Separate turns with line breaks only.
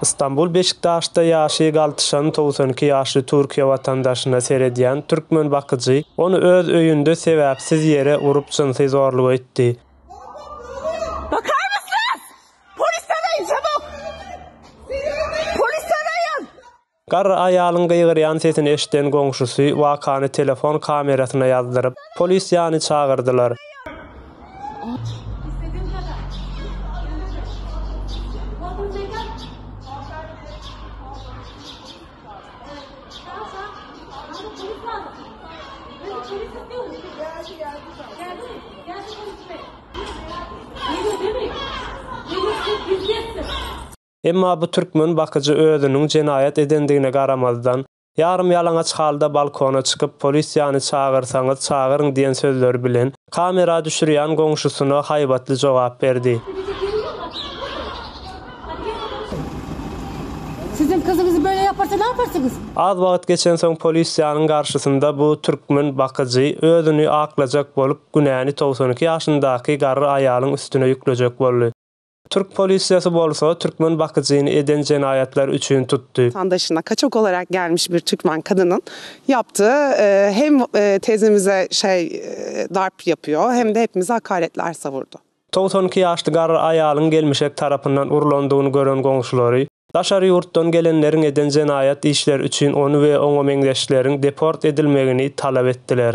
İstanbul Beşiktaş'ta ýaşy galtyşan 92 ýaşly Türkiýe watandaşyna seredýän türkmen bakyjy onu öz öýünde sebäpsiz ýere urup çynsy zorluk etdi.
Bakar mısınız? Polis arayın çabuk! Polis arayın!
Garry aýalyň gıýgyrýan sesini eşiten goňşusy wakany telefon kamerasyna ýazdyryp polis ýany çağırdylar. Emma bu türkmen bakyjy özüniň jenaýat edendigine garamazdan ýarym ýalaňaç halda balkona çykyp polis ýany çağırsaňyz çağırın diýen sözler bilen kamera düşürýän goňşusyna haýbatly jogap berdi.
Sizin kızınızı böyle yaparsa ne yaparsınız?
Az wagt geçen soň polis ýanyň garşysynda bu türkmen bakyjy özüni aklajak bolup günäni 92 ýaşyndaky garry aýalyň üstüne ýüklejek boldy. Türk polisiýasy bolsa türkmen bakyjyny eden jenaýatlar üçin tutdy.
Vatandaşına kaçak olarak gelmiş bir Türkmen kadının yaptığı hem teyzemize darp yapıyor hem de hepimize hakaretler savurdu.
92 ýaşly garry aýalyň gelmişek tarapyndan urulandygyny gören goňşulary daşary ýurtdan gelenleriň eden jenaýat işler üçin onu we oňa meňzeşleriň deport edilmegini talap etdiler.